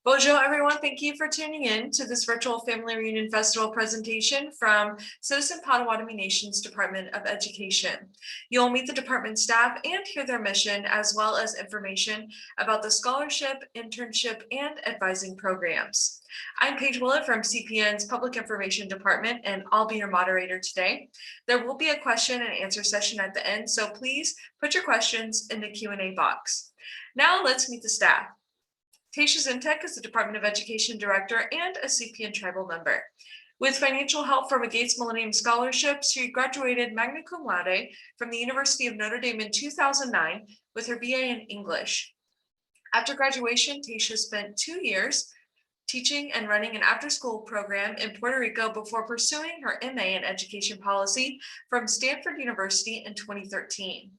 Bonjour, everyone. Thank you for tuning in to this virtual Family Reunion Festival presentation from Citizen Potawatomi Nation's Department of Education. You'll meet the department staff and hear their mission, as well as information about the scholarship, internship, and advising programs. I'm Paige Willett from CPN's Public Information Department, and I'll be your moderator today. There will be a question and answer session at the end, so please put your questions in the Q&A box. Now let's meet the staff. Taisha Zintek is the Department of Education Director and a CPN tribal member. With financial help from a Gates Millennium Scholarship, she graduated magna cum laude from the University of Notre Dame in 2009 with her BA in English. After graduation, Taisha spent 2 years teaching and running an after-school program in Puerto Rico before pursuing her MA in Education Policy from Stanford University in 2013.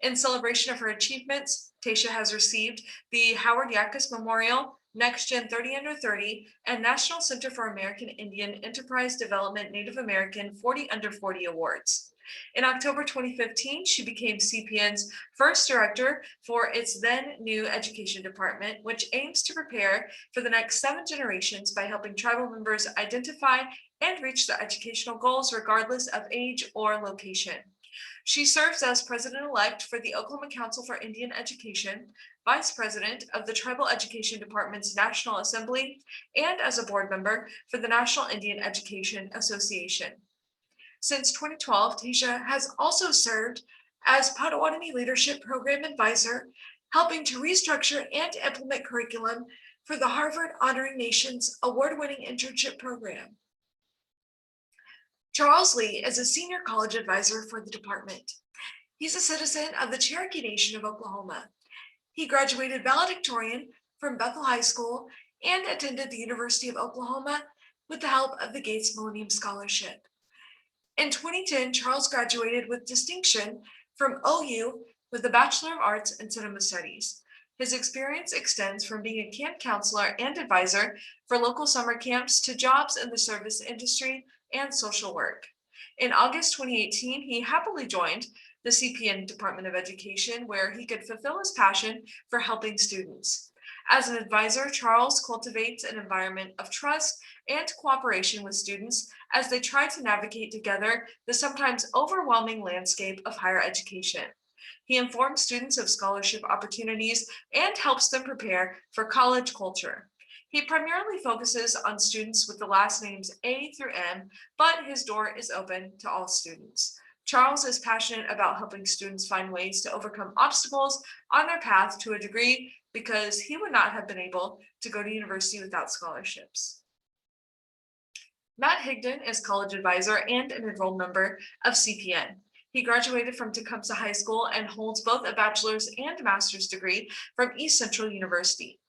In celebration of her achievements, Taisha has received the Howard Yakas Memorial, Next Gen 30 Under 30, and National Center for American Indian Enterprise Development Native American 40 Under 40 awards. In October 2015, she became CPN's first director for its then new education department, which aims to prepare for the next 7 generations by helping tribal members identify and reach their educational goals regardless of age or location. She serves as president-elect for the Oklahoma Council for Indian Education, vice president of the Tribal Education Department's National Assembly, and as a board member for the National Indian Education Association. Since 2012, Taisha has also served as Potawatomi Leadership Program Advisor, helping to restructure and implement curriculum for the Harvard Honoring Nations award-winning internship program. Charles Lee is a senior college advisor for the department. He's a citizen of the Cherokee Nation of Oklahoma. He graduated valedictorian from Bethel High School and attended the University of Oklahoma with the help of the Gates Millennium Scholarship. In 2010, Charles graduated with distinction from OU with a Bachelor of Arts in Cinema Studies. His experience extends from being a camp counselor and advisor for local summer camps to jobs in the service industry and social work. In August 2018, he happily joined the CPN Department of Education, where he could fulfill his passion for helping students. As an advisor, Charles cultivates an environment of trust and cooperation with students as they try to navigate together the sometimes overwhelming landscape of higher education. He informs students of scholarship opportunities and helps them prepare for college culture. He primarily focuses on students with the last names A through M, but his door is open to all students. Charles is passionate about helping students find ways to overcome obstacles on their path to a degree because he would not have been able to go to university without scholarships. Matt Higdon is college advisor and an enrolled member of CPN. He graduated from Tecumseh High School and holds both a bachelor's and master's degree from East Central University.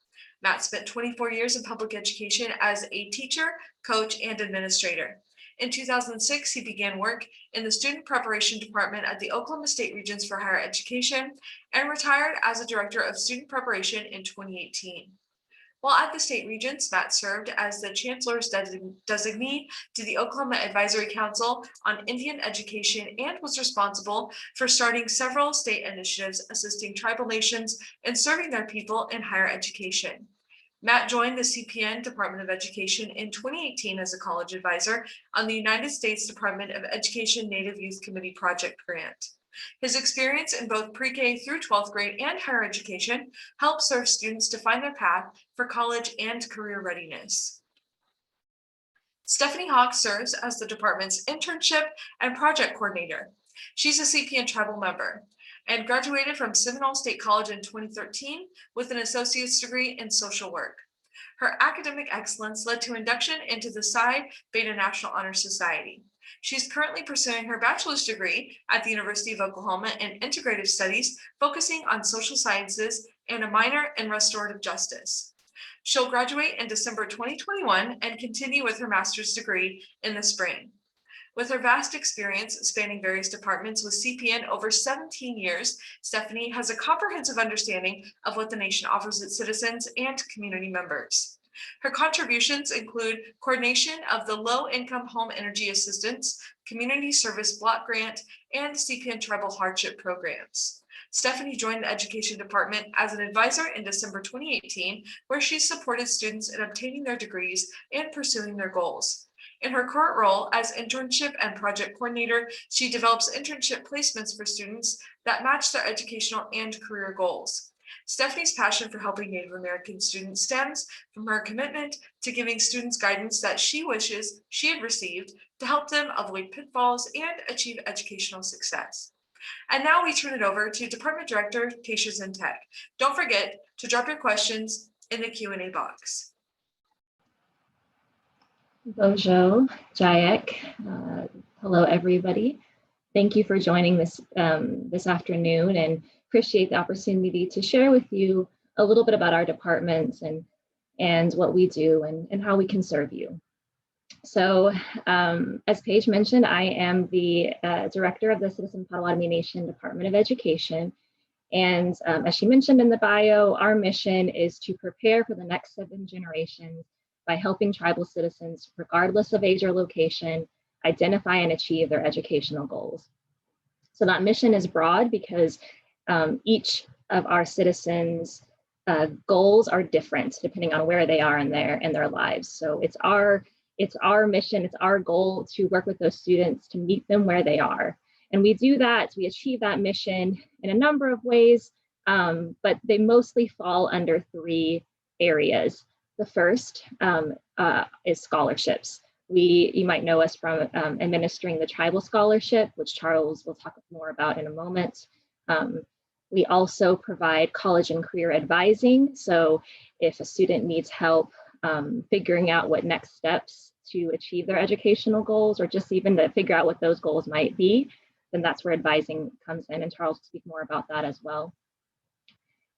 Matt spent 24 years in public education as a teacher, coach, and administrator. In 2006, he began work in the Student Preparation Department at the Oklahoma State Regents for Higher Education and retired as a director of student preparation in 2018. While at the State Regents, Matt served as the Chancellor's designee to the Oklahoma Advisory Council on Indian Education and was responsible for starting several state initiatives assisting tribal nations in serving their people in higher education. Matt joined the CPN Department of Education in 2018 as a college advisor on the United States Department of Education Native Youth Committee Project Grant. His experience in both pre-K through 12th grade and higher education helps serve students to find their path for college and career readiness. Stephanie Hawk serves as the department's internship and project coordinator. She's a CPN tribal member and graduated from Seminole State College in 2013 with an associate's degree in social work. Her academic excellence led to induction into the Psi Beta National Honor Society. She's currently pursuing her bachelor's degree at the University of Oklahoma in integrative studies, focusing on social sciences and a minor in restorative justice. She'll graduate in December 2021 and continue with her master's degree in the spring. With her vast experience spanning various departments with CPN over 17 years, Stephanie has a comprehensive understanding of what the nation offers its citizens and community members. Her contributions include coordination of the Low-Income Home Energy Assistance, Community Service Block Grant, and CPN Tribal Hardship Programs. Stephanie joined the Education Department as an advisor in December 2018, where she supported students in obtaining their degrees and pursuing their goals. In her current role as internship and project coordinator, she develops internship placements for students that match their educational and career goals. Stephanie's passion for helping Native American students stems from her commitment to giving students guidance that she wishes she had received to help them avoid pitfalls and achieve educational success. And now we turn it over to Department Director Tasha Zintek. Don't forget to drop your questions in the Q&A box. Bojo, Jayek, hello everybody. Thank you for joining this afternoon, and appreciate the opportunity to share with you a little bit about our department and what we do and how we can serve you. So as Paige mentioned, I am the director of the Citizen Potawatomi Nation Department of Education. And as she mentioned in the bio, our mission is to prepare for the next 7 generations by helping tribal citizens, regardless of age or location, identify and achieve their educational goals. So that mission is broad because each of our citizens' goals are different depending on where they are in their lives. So it's our mission, it's our goal to work with those students to meet them where they are. And we do that, we achieve that mission in a number of ways, but they mostly fall under 3 areas. The first is scholarships. You might know us from administering the tribal scholarship, which Charles will talk more about in a moment. We also provide college and career advising. So if a student needs help figuring out what next steps to achieve their educational goals, or just even to figure out what those goals might be, then that's where advising comes in, and Charles will speak more about that as well.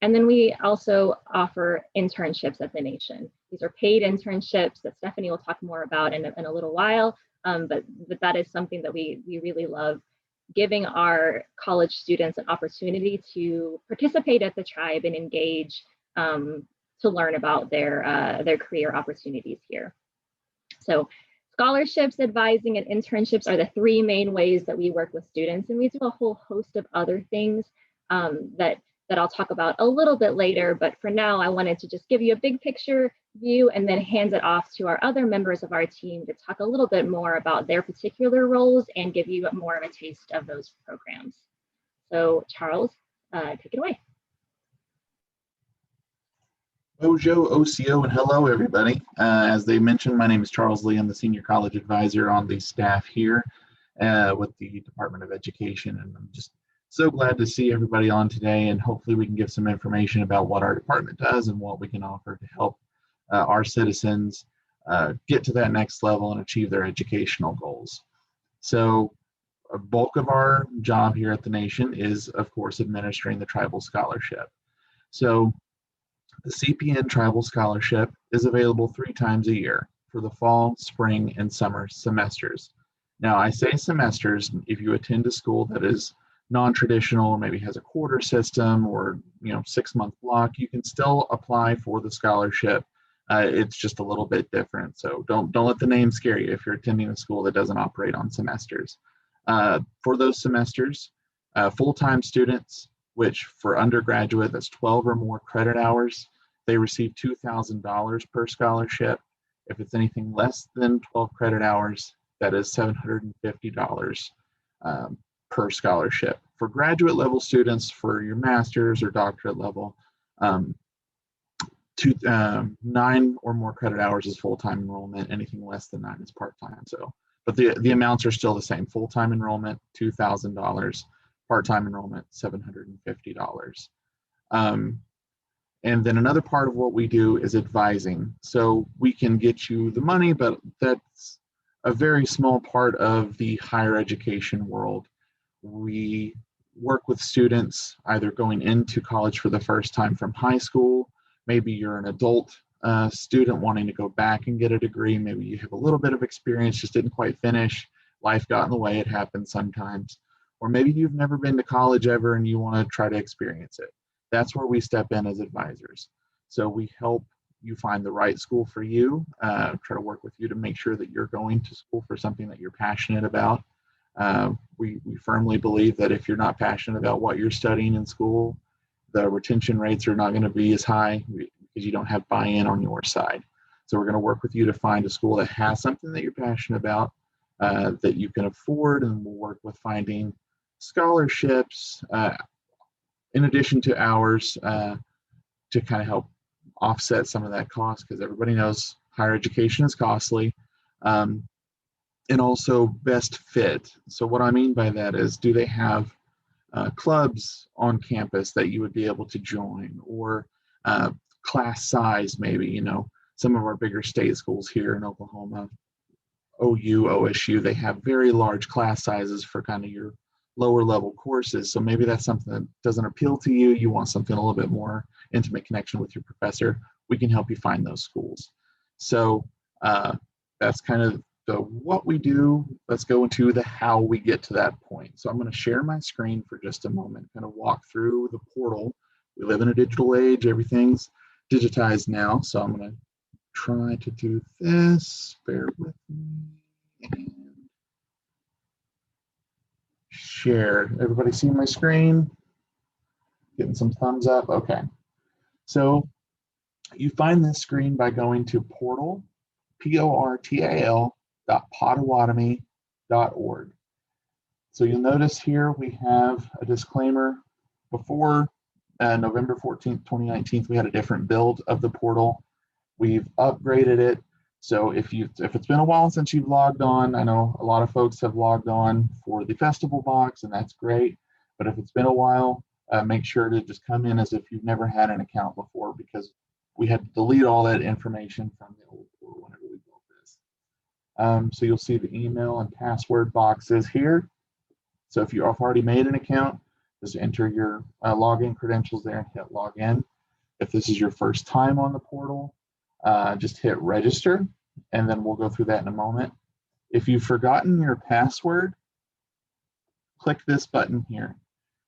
And then we also offer internships at the Nation. These are paid internships that Stephanie will talk more about in a little while, but that is something that we really love, giving our college students an opportunity to participate at the tribe and engage to learn about their career opportunities here. So scholarships, advising, and internships are the 3 main ways that we work with students, and we do a whole host of other things that I'll talk about a little bit later, but for now I wanted to just give you a big picture view and then hand it off to our other members of our team to talk a little bit more about their particular roles and give you more of a taste of those programs. So Charles, take it away. Bojo, OCO, and hello everybody. As they mentioned, my name is Charles Lee. I'm the Senior College Advisor on the staff here with the Department of Education, and I'm just so glad to see everybody on today, and hopefully we can give some information about what our department does and what we can offer to help our citizens get to that next level and achieve their educational goals. So a bulk of our job here at the Nation is, of course, administering the Tribal Scholarship. So the CPN Tribal Scholarship is available 3 times a year for the fall, spring, and summer semesters. Now, I say semesters if you attend a school that is non-traditional, maybe has a quarter system or 6-month block, you can still apply for the scholarship. It's just a little bit different. So don't let the name scare you if you're attending a school that doesn't operate on semesters. For those semesters, full-time students, which for undergraduate, that's 12 or more credit hours, they receive $2,000 per scholarship. If it's anything less than 12 credit hours, that is $750 per scholarship. For graduate level students, for your master's or doctorate level, 9 or more credit hours is full-time enrollment. Anything less than 9 is part-time. So, but the amounts are still the same. Full-time enrollment, $2,000. Part-time enrollment, $750. And then another part of what we do is advising. So we can get you the money, but that's a very small part of the higher education world. We work with students either going into college for the first time from high school. Maybe you're an adult student wanting to go back and get a degree. Maybe you have a little bit of experience, just didn't quite finish. Life got in the way, it happens sometimes. Or maybe you've never been to college ever and you want to try to experience it. That's where we step in as advisors. So we help you find the right school for you, try to work with you to make sure that you're going to school for something that you're passionate about. we firmly believe that if you're not passionate about what you're studying in school, the retention rates are not going to be as high because you don't have buy-in on your side. So we're going to work with you to find a school that has something that you're passionate about, that you can afford, and we'll work with finding scholarships in addition to ours to kind of help offset some of that cost, because everybody knows higher education is costly. And also best fit. So what I mean by that is, do they have clubs on campus that you would be able to join, or class size maybe? You know, some of our bigger state schools here in Oklahoma, OU, OSU, they have very large class sizes for kind of your lower level courses. So maybe that's something that doesn't appeal to you. You want something a little bit more intimate connection with your professor. We can help you find those schools. So that's kind of the what we do. Let's go into the how we get to that point. So I'm going to share my screen for just a moment, kind of walk through the portal. We live in a digital age. Everything's digitized now. So I'm going to try to do this. Bear with me. And share. Everybody see my screen? Getting some thumbs up. Okay. So you find this screen by going to portal, portal.potawatomi.org. So you'll notice here we have a disclaimer. Before November 14th, 2019, we had a different build of the portal. We've upgraded it. So if it's been a while since you've logged on, I know a lot of folks have logged on for the festival box, and that's great. But if it's been a while, make sure to just come in as if you've never had an account before, because we had to delete all that information from the old portal whenever we built this. So you'll see the email and password boxes here. So if you've already made an account, just enter your login credentials there and hit login. If this is your first time on the portal, just hit register, and then we'll go through that in a moment. If you've forgotten your password, click this button here.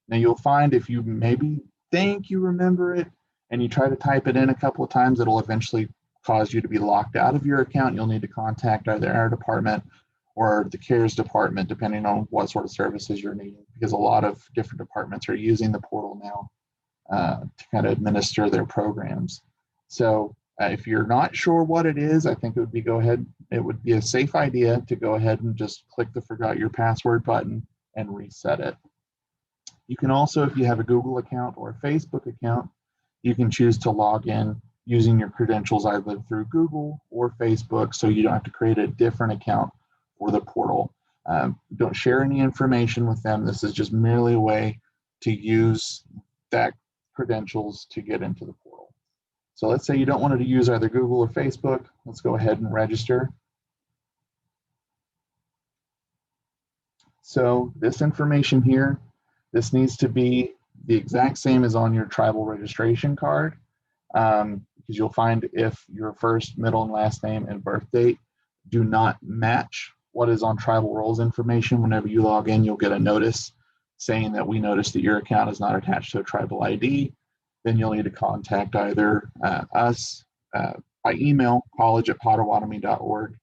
Now you'll find if you maybe think you remember it and you try to type it in a couple of times, it'll eventually cause you to be locked out of your account. You'll need to contact either our department or the CARES department, depending on what sort of services you're needing, because a lot of different departments are using the portal now to kind of administer their programs. So if you're not sure what it is, I think it would be a safe idea to go ahead and just click the forgot your password button and reset it. You can also, if you have a Google account or a Facebook account, you can choose to log in using your credentials either through Google or Facebook, so you don't have to create a different account for the portal. Don't share any information with them. This is just merely a way to use that credentials to get into the portal. So let's say you don't want to use either Google or Facebook. Let's go ahead and register. So this information here, this needs to be the exact same as on your tribal registration card, because you'll find if your first, middle, and last name and birth date do not match what is on tribal rolls information, whenever you log in, you'll get a notice saying that we noticed that your account is not attached to a tribal ID. Then you'll need to contact either us by email, college@potawatomi.org,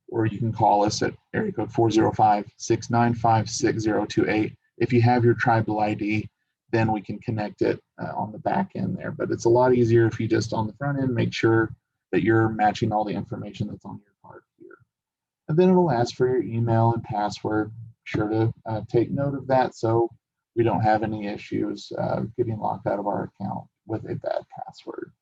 or you can call us at area code 405-695-6028. If you have your tribal ID, then we can connect it on the back end there. But it's a lot easier if you just on the front end make sure that you're matching all the information that's on your card here. And then it'll ask for your email and password. Be sure to take note of that so we don't have any issues getting locked out of our account with a bad password.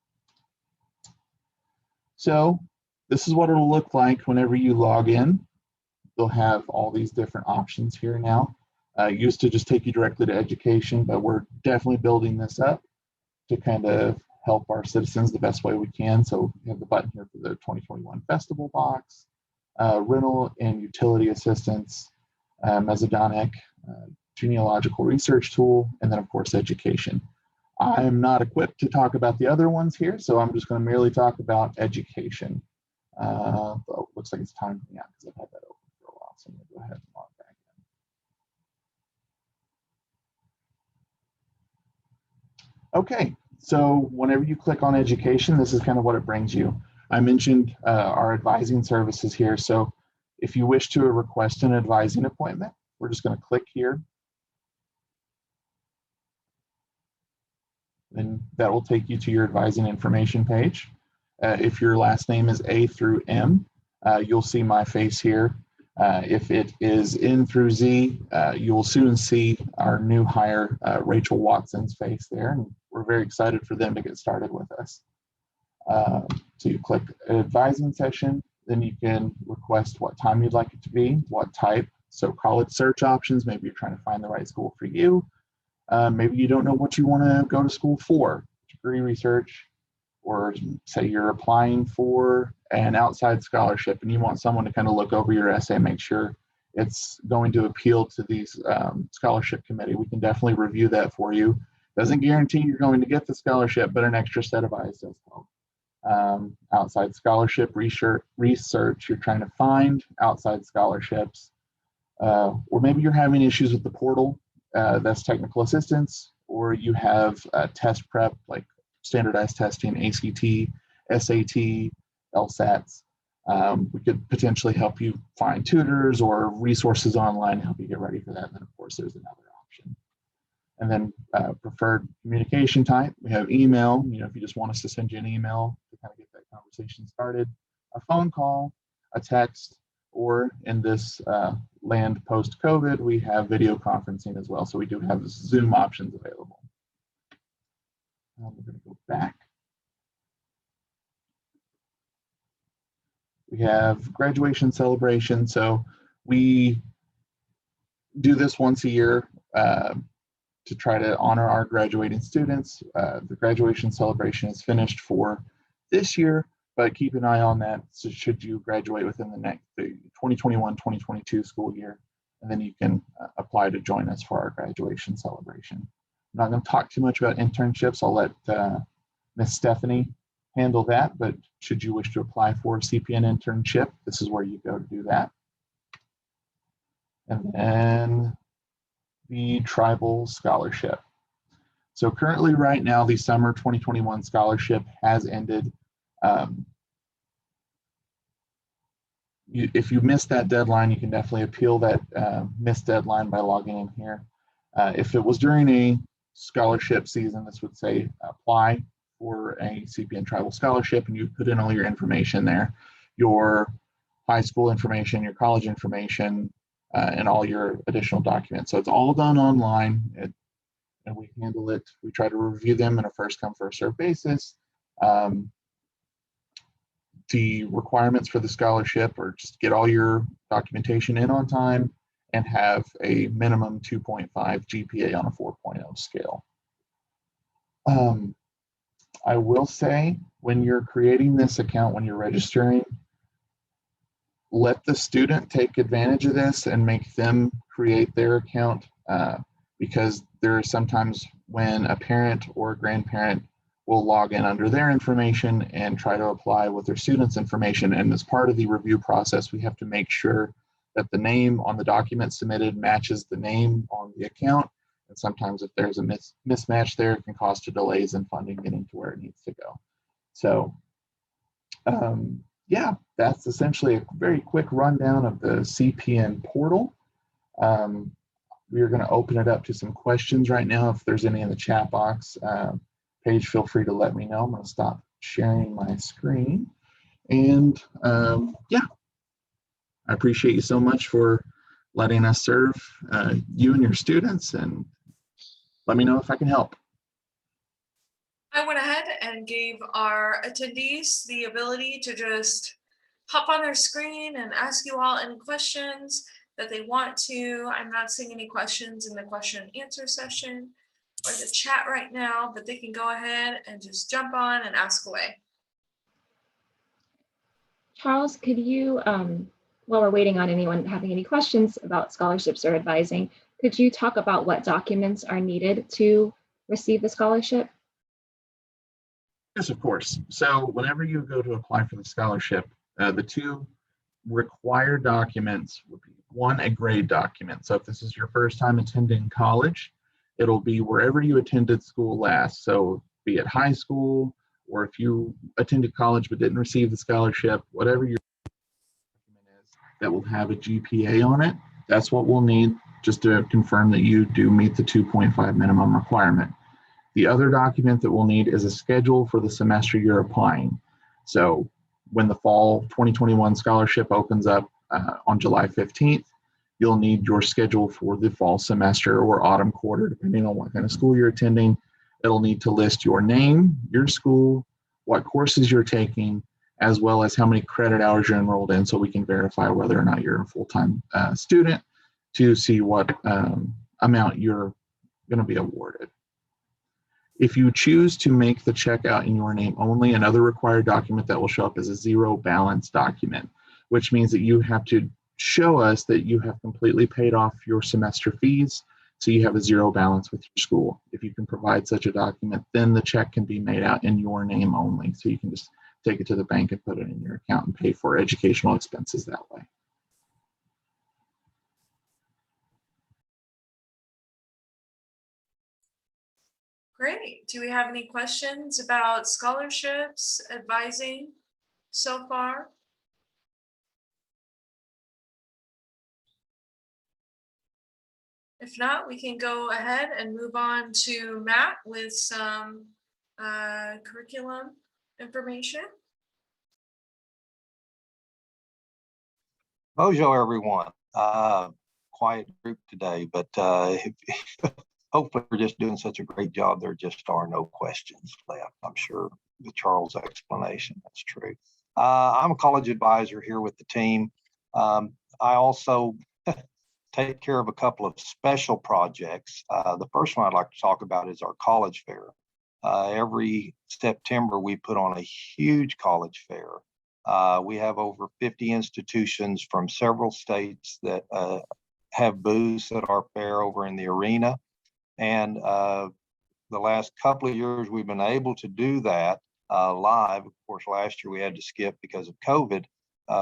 So this is what it'll look like whenever you log in. You'll have all these different options here now. Used to just take you directly to education, but we're definitely building this up to kind of help our citizens the best way we can. So we have the button here for the 2021 festival box, rental and utility assistance, mesodonic, genealogical research tool, and then of course education. I'm not equipped to talk about the other ones here, so I'm just going to merely talk about education. But looks like it's time for me out because I've had that open for a while, so I'm going to go ahead and log back in. Okay, so whenever you click on education, this is kind of what it brings you. I mentioned our advising services here, so if you wish to request an advising appointment, we're just going to click here. Then that will take you to your advising information page. If your last name is A through M, you'll see my face here. If it is N through Z, you will soon see our new hire, Rachel Watson's face there. And we're very excited for them to get started with us. So you click advising session, then you can request what time you'd like it to be, what type. So college search options, maybe you're trying to find the right school for you. Maybe you don't know what you want to go to school for, degree research, or say you're applying for an outside scholarship and you want someone to kind of look over your essay, make sure it's going to appeal to these scholarship committee. We can definitely review that for you. Doesn't guarantee you're going to get the scholarship, but an extra set of eyes does help. Outside scholarship research, you're trying to find outside scholarships, or maybe you're having issues with the portal. That's technical assistance, or you have test prep like standardized testing, ACT, SAT, LSATs. We could potentially help you find tutors or resources online to help you get ready for that. And then of course there's another option. And then preferred communication type, we have email. You know, if you just want us to send you an email to kind of get that conversation started, a phone call, a text, or in this land post-COVID, we have video conferencing as well. So we do have Zoom options available. We're going to go back. We have graduation celebration. So we do this once a year to try to honor our graduating students. The graduation celebration is finished for this year, but keep an eye on that. So should you graduate within the 2021-2022 school year, and then you can apply to join us for our graduation celebration. I'm not going to talk too much about internships. I'll let Miss Stephanie handle that, but should you wish to apply for a CPN internship, this is where you go to do that. And then the tribal scholarship. So currently right now, the summer 2021 scholarship has ended. If you missed that deadline, you can definitely appeal that missed deadline by logging in here. If it was during a scholarship season, this would say apply for a CPN tribal scholarship, and you put in all your information there, your high school information, your college information, and all your additional documents. So it's all done online, and we handle it. We try to review them on a first come, first served basis. The requirements for the scholarship are just get all your documentation in on time and have a minimum 2.5 GPA on a 4.0 scale. I will say, when you're creating this account, when you're registering, let the student take advantage of this and make them create their account, because there are sometimes when a parent or a grandparent will log in under their information and try to apply with their student's information. And as part of the review process, we have to make sure that the name on the document submitted matches the name on the account. And sometimes if there's a mismatch there, it can cause delays in funding getting to where it needs to go. So yeah, that's essentially a very quick rundown of the CPN portal. We are going to open it up to some questions right now. If there's any in the chat box, Paige, feel free to let me know. I'm going to stop sharing my screen. And yeah, I appreciate you so much for letting us serve you and your students, and let me know if I can help. I went ahead and gave our attendees the ability to just hop on their screen and ask you all any questions that they want to. I'm not seeing any questions in the question and answer session or the chat right now, but they can go ahead and just jump on and ask away. Charles, could you, while we're waiting on anyone having any questions about scholarships or advising, could you talk about what documents are needed to receive the scholarship? Yes, of course. So whenever you go to apply for the scholarship, the two required documents would be, one, a grade document. So if this is your first time attending college, it'll be wherever you attended school last. So be it high school, or if you attended college but didn't receive the scholarship, whatever your document is that will have a GPA on it, that's what we'll need. just to confirm that you do meet the 2.5 minimum requirement. The other document that we'll need is a schedule for the semester you're applying. So when the fall 2021 scholarship opens up on July 15th, you'll need your schedule for the fall semester or autumn quarter, depending on what kind of school you're attending. It'll need to list your name, your school, what courses you're taking, as well as how many credit hours you're enrolled in, so we can verify whether or not you're a full-time student to see what amount you're going to be awarded. If you choose to make the check out in your name only, another required document that will show up is a zero balance document, which means that you have to show us that you have completely paid off your semester fees, so you have a zero balance with your school. If you can provide such a document, then the check can be made out in your name only, so you can just take it to the bank and put it in your account and pay for educational expenses that way. Great. Do we have any questions about scholarships, advising so far? If not, we can go ahead and move on to Matt with some curriculum information. Bonjour, everyone. Quiet group today, but hopefully we're just doing such a great job. There just are no questions left. I'm sure with Charles' explanation, that's true. I'm a college advisor here with the team. I also take care of a couple of special projects. The first one I'd like to talk about is our college fair. Every September, we put on a huge college fair. We have over 50 institutions from several states that have booths at our fair over in the arena. And the last couple of years, we've been able to do that live. Of course, last year we had to skip because of COVID.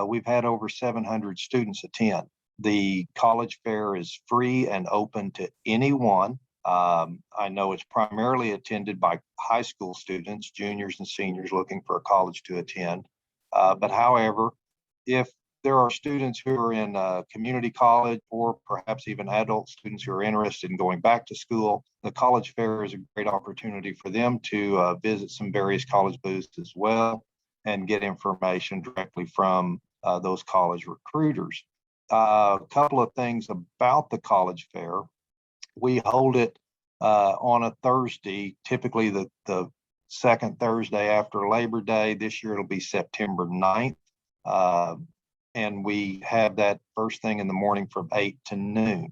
We've had over 700 students attend. The college fair is free and open to anyone. I know it's primarily attended by high school students, juniors and seniors looking for a college to attend. But however, if there are students who are in community college or perhaps even adult students who are interested in going back to school, the college fair is a great opportunity for them to visit some various college booths as well and get information directly from those college recruiters. A couple of things about the college fair. We hold it on a Thursday, typically the second Thursday after Labor Day. This year it'll be September 9th. And we have that first thing in the morning from 8 to noon.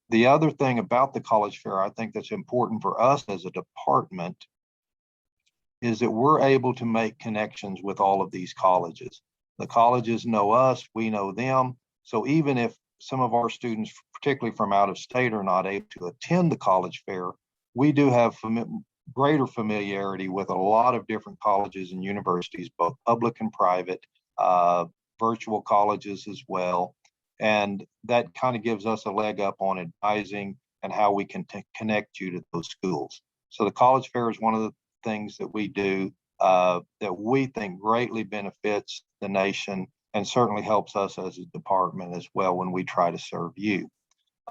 The other thing about the college fair, I think that's important for us as a department, is that we're able to make connections with all of these colleges. The colleges know us, we know them. So even if some of our students, particularly from out of state, are not able to attend the college fair, we do have greater familiarity with a lot of different colleges and universities, both public and private, virtual colleges as well. And that kind of gives us a leg up on advising and how we can connect you to those schools. So the college fair is one of the things that we do that we think greatly benefits the nation and certainly helps us as a department as well when we try to serve you.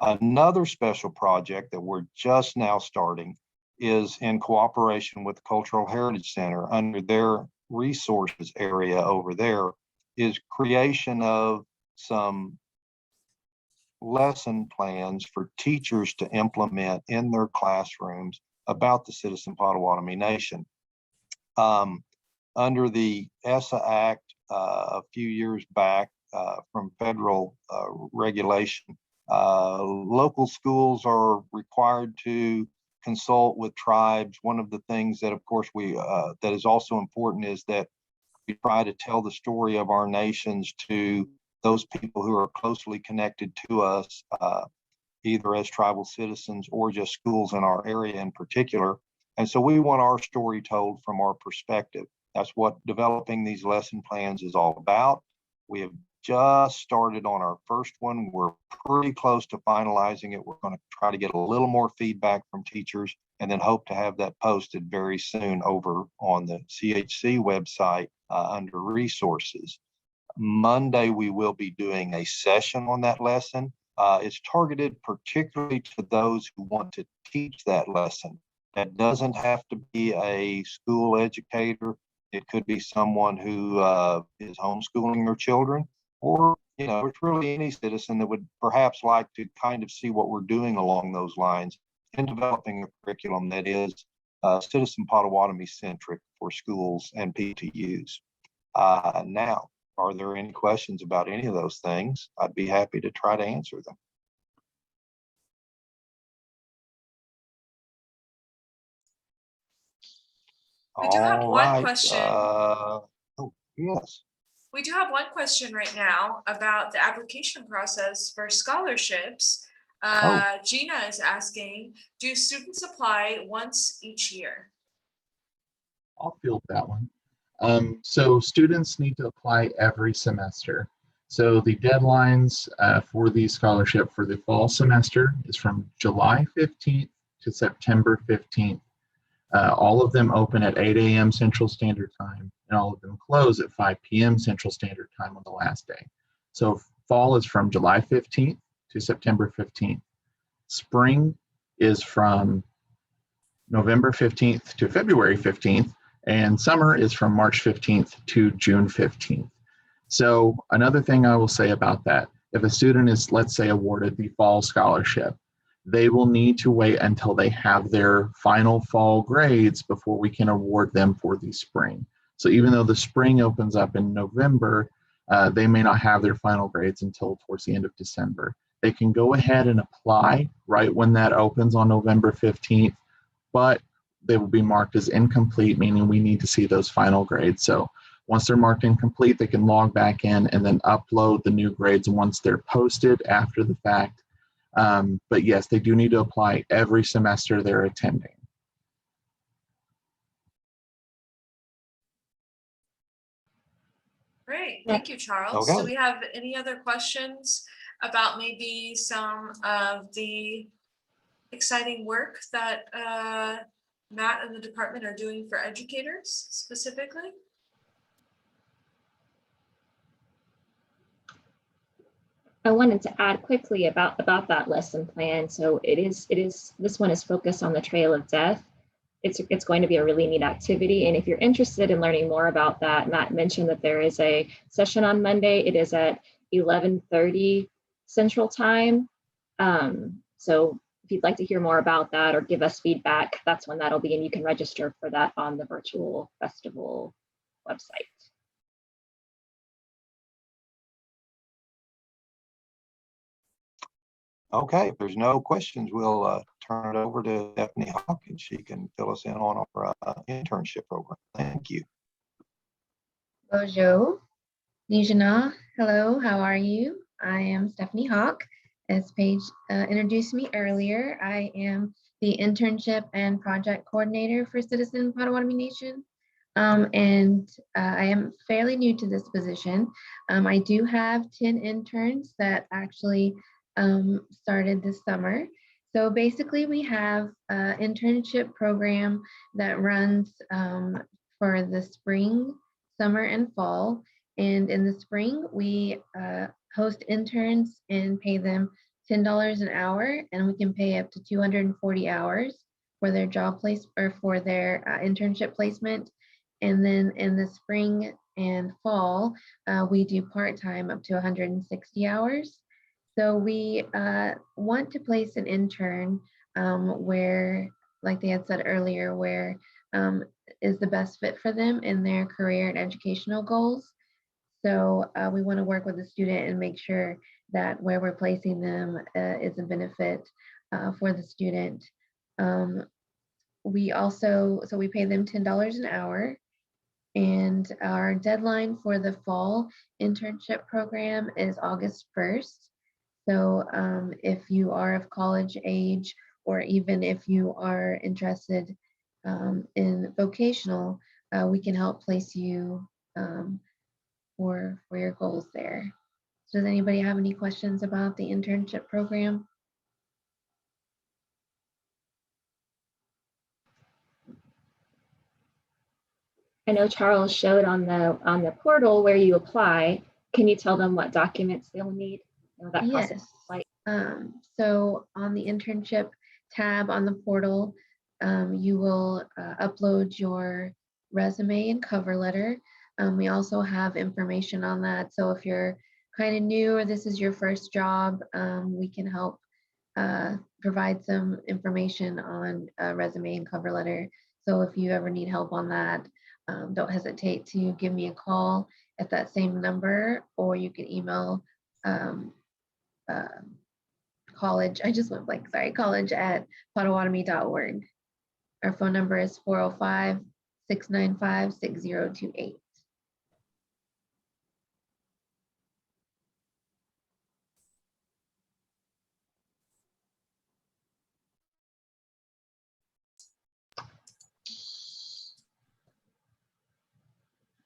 Another special project that we're just now starting is in cooperation with the Cultural Heritage Center under their resources area over there, is creation of some lesson plans for teachers to implement in their classrooms about the Citizen Potawatomi Nation. Under the ESSA Act a few years back from federal regulation, local schools are required to consult with tribes. One of the things that, of course, that is also important is that we try to tell the story of our nations to those people who are closely connected to us, either as tribal citizens or just schools in our area in particular. And so we want our story told from our perspective. That's what developing these lesson plans is all about. We have just started on our first one. We're pretty close to finalizing it. We're going to try to get a little more feedback from teachers and then hope to have that posted very soon over on the CHC website under resources. Monday, we will be doing a session on that lesson. It's targeted particularly to those who want to teach that lesson. That doesn't have to be a school educator. It could be someone who is homeschooling their children, or it's really any citizen that would perhaps like to kind of see what we're doing along those lines in developing a curriculum that is citizen Potawatomi centric for schools and PTUs. Now, are there any questions about any of those things? I'd be happy to try to answer them. We do have one All right. question. Oh, yes. We do have one question right now about the application process for scholarships. Gina is asking, do students apply once each year? I'll field that one. So students need to apply every semester. So the deadlines for the scholarship for the fall semester is from July 15th to September 15th. All of them open at 8 a.m. Central Standard Time, and all of them close at 5 p.m. Central Standard Time on the last day. So fall is from July 15th to September 15th. Spring is from November 15th to February 15th, and summer is from March 15th to June 15th. So another thing I will say about that, if a student is, let's say, awarded the fall scholarship, they will need to wait until they have their final fall grades before we can award them for the spring. So even though the spring opens up in November, they may not have their final grades until towards the end of December. They can go ahead and apply right when that opens on November 15th, but they will be marked as incomplete, meaning we need to see those final grades. So once they're marked incomplete, they can log back in and then upload the new grades once they're posted after the fact. But yes, they do need to apply every semester they're attending. Great, thank you, Charles. Okay. Do we have any other questions about maybe some of the exciting work that Matt and the department are doing for educators specifically? I wanted to add quickly about that lesson plan. So this one is focused on the trail of death. It's going to be a really neat activity. And if you're interested in learning more about that, Matt mentioned that there is a session on Monday. It is at 11:30 Central Time. So if you'd like to hear more about that or give us feedback, that's when that'll be, and you can register for that on the virtual festival website. Okay, if there's no questions, we'll turn it over to Stephanie Hawk, and she can fill us in on our internship program. Thank you. Bonjour, Nijana. Hello, how are you? I am Stephanie Hawk. As Paige introduced me earlier, I am the internship and project coordinator for Citizen Potawatomi Nation. And I am fairly new to this position. I do have 10 interns that actually started this summer. So basically we have an internship program that runs for the spring, summer, and fall. And in the spring, we host interns and pay them $10 an hour, and we can pay up to 240 hours for their job place or for their internship placement. And then in the spring and fall, we do part-time up to 160 hours. So we want to place an intern where, like they had said earlier, where is the best fit for them in their career and educational goals. So we want to work with the student and make sure that where we're placing them is a benefit for the student. We pay them $10 an hour. And our deadline for the fall internship program is August 1st. So if you are of college age, or even if you are interested in vocational, we can help place you for your goals there. So does anybody have any questions about the internship program? I know Charles showed on the portal where you apply. Can you tell them what documents they'll need? That process Yes. is like. So on the internship tab on the portal, you will upload your resume and cover letter. We also have information on that. So if you're kind of new or this is your first job, we can help provide some information on resume and cover letter. So if you ever need help on that, don't hesitate to give me a call at that same number, or you can email college. I just went blank, sorry, college@potawatomi.org. Our phone number is 405-695-6028.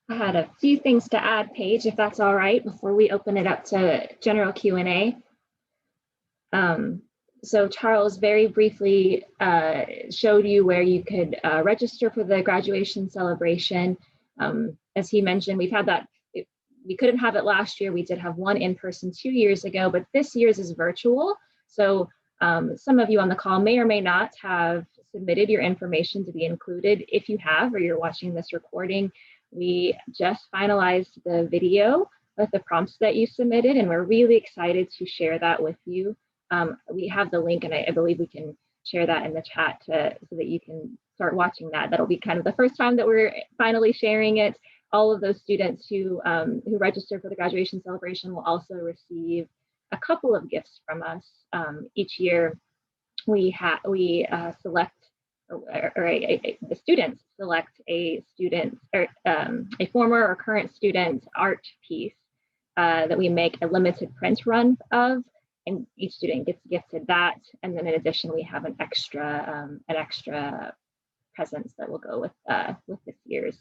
I had a few things to add, Paige, if that's all right, before we open it up to general Q&A. So Charles very briefly showed you where you could register for the graduation celebration. As he mentioned, we've had that, we couldn't have it last year. We did have one in person 2 years ago, but this year's is virtual. So some of you on the call may or may not have submitted your information to be included. If you have, or you're watching this recording, we just finalized the video with the prompts that you submitted, and we're really excited to share that with you. We have the link, and I believe we can share that in the chat so that you can start watching that. That'll be kind of the first time that we're finally sharing it. All of those students who registered for the graduation celebration will also receive a couple of gifts from us. Each year we select, the students select a student or a former or current student art piece that we make a limited print run of, and each student gets gifted that. And then in addition, we have an extra presents that will go with this year's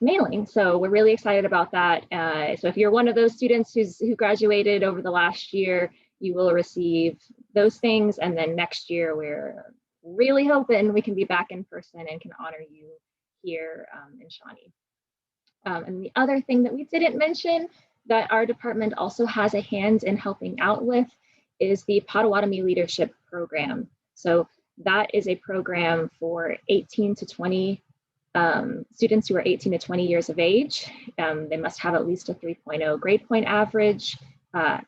mailing. So we're really excited about that. So if you're one of those students who graduated over the last year, you will receive those things. And then next year, we're really hoping we can be back in person and can honor you here in Shawnee. And the other thing that we didn't mention that our department also has a hand in helping out with is the Potawatomi Leadership Program. So that is a program for 18 to 20 students who are 18 to 20 years of age. They must have at least a 3.0 grade point average.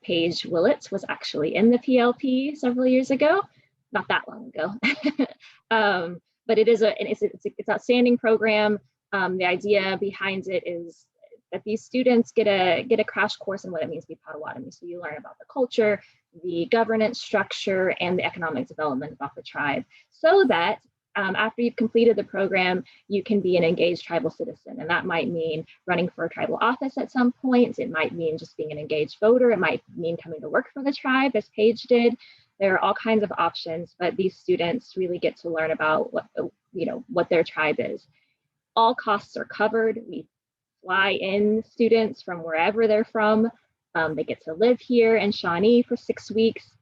Paige Willett was actually in the PLP several years ago, not that long ago. But it's an outstanding program. The idea behind it is that these students get a crash course in what it means to be Potawatomi. So you learn about the culture, the governance structure, and the economic development about the tribe, so that after you've completed the program, you can be an engaged tribal citizen. And that might mean running for a tribal office at some point. It might mean just being an engaged voter. It might mean coming to work for the tribe, as Paige did. There are all kinds of options, but these students really get to learn about what their tribe is. All costs are covered. We fly in students from wherever they're from. They get to live here in Shawnee for 6 weeks,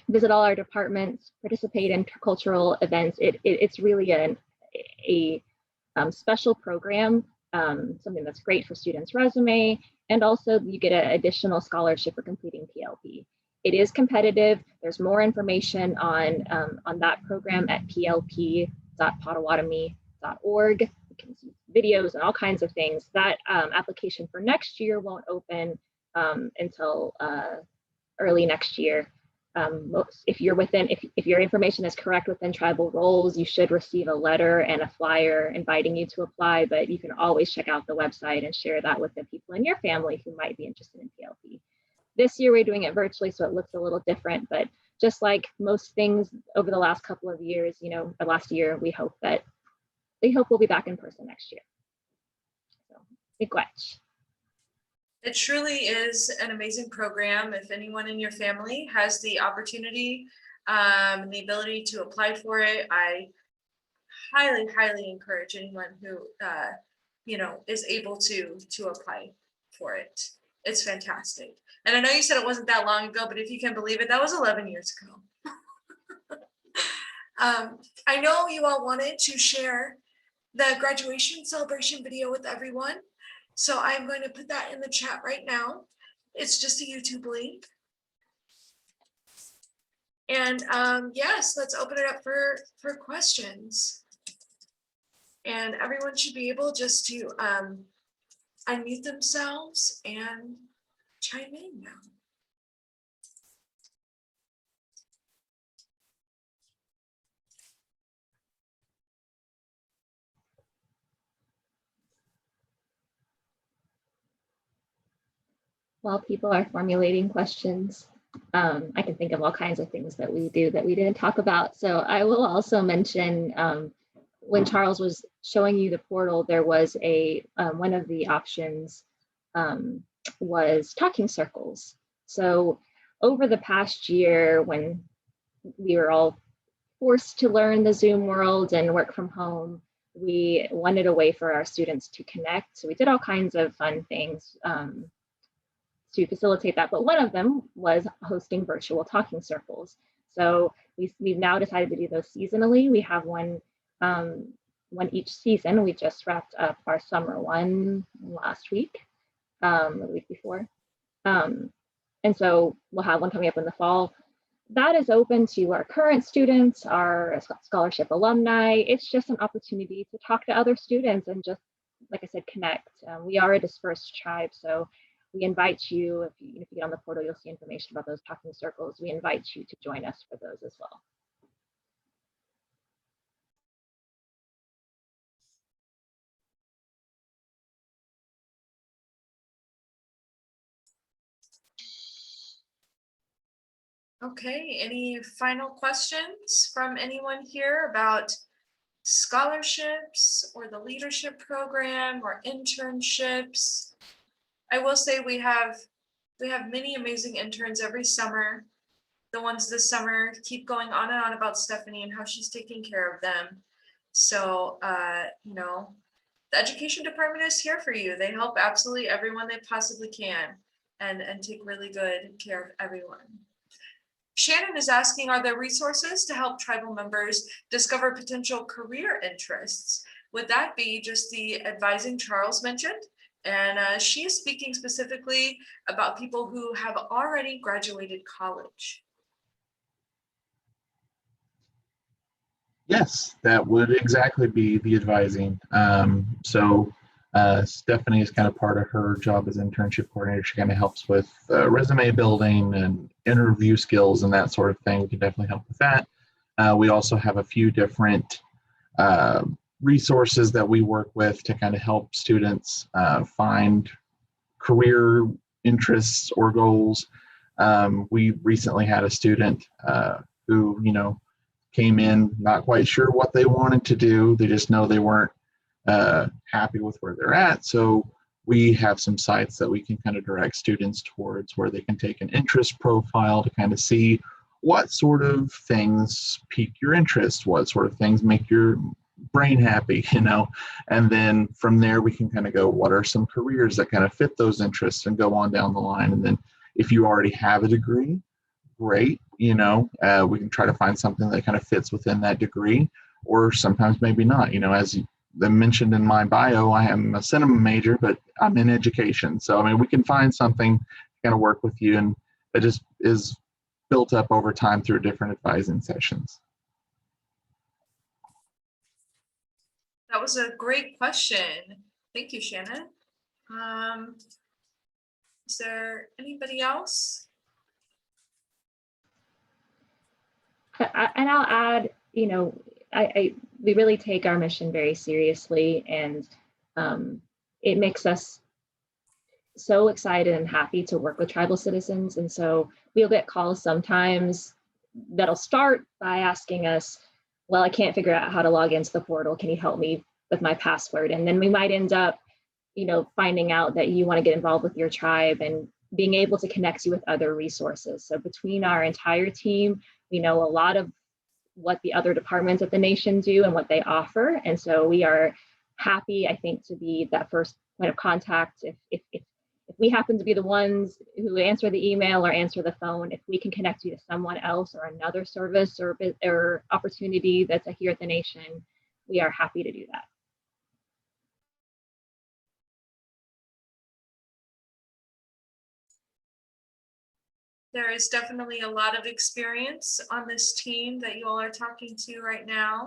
visit all our departments, participate in cultural events. It's really a special program, something that's great for students' resume, and also you get an additional scholarship for completing PLP. It is competitive. There's more information on that program at plp.potawatomi.org. You can see videos and all kinds of things. That application for next year won't open until early next year. If your information is correct within tribal roles, you should receive a letter and a flyer inviting you to apply, but you can always check out the website and share that with the people in your family who might be interested in PLP. This year we're doing it virtually, so it looks a little different, but just like most things over the last couple of years, the last year, we hope we'll be back in person next year. So, miigwech. It truly is an amazing program. If anyone in your family has the opportunity and the ability to apply for it, I highly, highly encourage anyone who is able to apply for it. It's fantastic. And I know you said it wasn't that long ago, but if you can believe it, that was 11 years ago. I know you all wanted to share the graduation celebration video with everyone. So I'm going to put that in the chat right now. It's just a YouTube link. And yes, let's open it up for questions. And everyone should be able just to unmute themselves and chime in now. While people are formulating questions, I can think of all kinds of things that we do that we didn't talk about. So I will also mention when Charles was showing you the portal, there was a one of the options was talking circles. So over the past year, when we were all forced to learn the Zoom world and work from home, we wanted a way for our students to connect. So we did all kinds of fun things to facilitate that. But one of them was hosting virtual talking circles. So we've now decided to do those seasonally. We have one each season. We just wrapped up our summer one last week, the week before. And so we'll have one coming up in the fall. That is open to our current students, our scholarship alumni. It's just an opportunity to talk to other students and just, like I said, connect. We are a dispersed tribe, so we invite you, if you get on the portal, you'll see information about those talking circles. We invite you to join us for those as well. Okay, any final questions from anyone here about scholarships or the leadership program or internships? I will say we have many amazing interns every summer. The ones this summer keep going on and on about Stephanie and how she's taking care of them. So, you know, the education department is here for you. They help absolutely everyone they possibly can and take really good care of everyone. Shannon is asking, are there resources to help tribal members discover potential career interests? Would that be just the advising Charles mentioned? And she is speaking specifically about people who have already graduated college. Yes, that would exactly be the advising. Stephanie is kind of part of her job as internship coordinator. She kind of helps with resume building and interview skills and that sort of thing. We can definitely help with that. We also have a few different resources that we work with to kind of help students find career interests or goals. We recently had a student who, came in not quite sure what they wanted to do. They just know they weren't happy with where they're at. So we have some sites that we can kind of direct students towards where they can take an interest profile to kind of see what sort of things pique your interest, what sort of things make your brain happy, and then from there we can kind of go, what are some careers that kind of fit those interests, and go on down the line. And then if you already have a degree, great, we can try to find something that kind of fits within that degree, or sometimes maybe not. As I mentioned in my bio, I am a cinema major, but I'm in education. So, we can find something to kind of work with you, and that just is built up over time through different advising sessions. That was a great question. Thank you, Shannon. Is there anybody else? And I'll add, we really take our mission very seriously, and it makes us so excited and happy to work with tribal citizens. And so we'll get calls sometimes that'll start by asking us, well, I can't figure out how to log into the portal. Can you help me with my password? And then we might end up, finding out that you want to get involved with your tribe and being able to connect you with other resources. So between our entire team, we know a lot of what the other departments of the nation do and what they offer. And so we are happy, I think, to be that first point of contact. If we happen to be the ones who answer the email or answer the phone, if we can connect you to someone else or another service or opportunity that's here at the nation, we are happy to do that. There is definitely a lot of experience on this team that you all are talking to right now.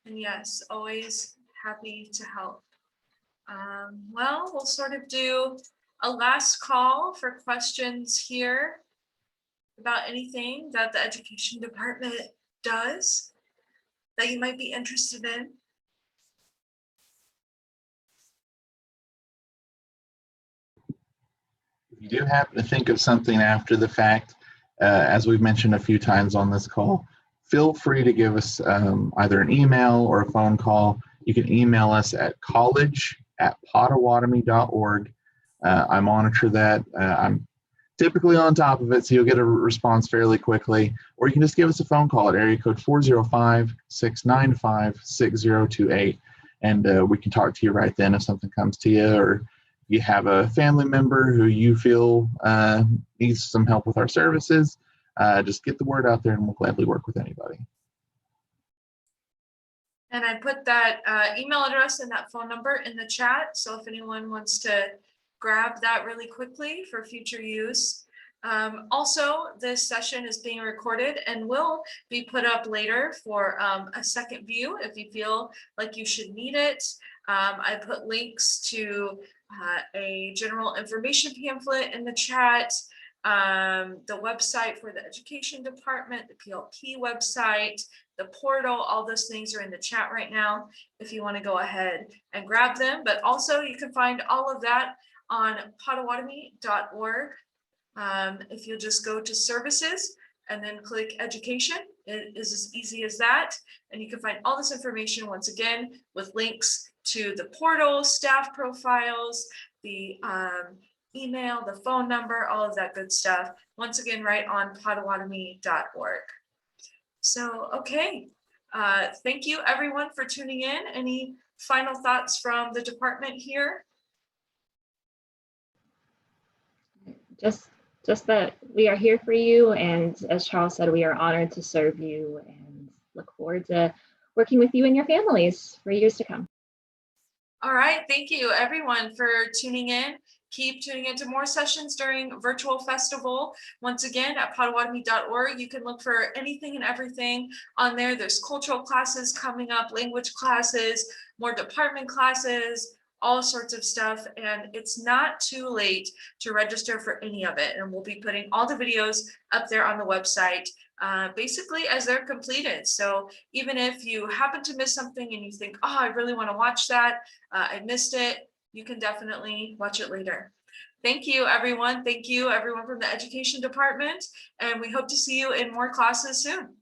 And yes, always happy to help. Well, we'll sort of do a last call for questions here about anything that the education department does that you might be interested in. If you do happen to think of something after the fact, as we've mentioned a few times on this call, feel free to give us either an email or a phone call. You can email us at college@potawatomi.org. I monitor that. I'm typically on top of it, so you'll get a response fairly quickly. Or you can just give us a phone call at area code 405-695-6028, and we can talk to you right then if something comes to you, or you have a family member who you feel needs some help with our services. Just get the word out there and we'll gladly work with anybody. And I put that email address and that phone number in the chat. So if anyone wants to grab that really quickly for future use. Also, this session is being recorded and will be put up later for a second view if you feel like you should need it. I put links to a general information pamphlet in the chat, the website for the education department, the PLP website, the portal, all those things are in the chat right now if you want to go ahead and grab them. But also you can find all of that on potawatomi.org. If you just go to services and then click education, it is as easy as that. And you can find all this information once again with links to the portal, staff profiles, the email, the phone number, all of that good stuff. Once again, right on potawatomi.org. So, okay. Thank you everyone for tuning in. Any final thoughts from the department here? Just that we are here for you, and as Charles said, we are honored to serve you and look forward to working with you and your families for years to come. All right, thank you everyone for tuning in. Keep tuning into more sessions during Virtual Festival. Once again, at potawatomi.org, you can look for anything and everything on there. There's cultural classes coming up, language classes, more department classes, all sorts of stuff. And it's not too late to register for any of it. And we'll be putting all the videos up there on the website basically as they're completed. So even if you happen to miss something and you think, oh, I really want to watch that, I missed it, you can definitely watch it later. Thank you, everyone. Thank you, everyone from the education department. And we hope to see you in more classes soon.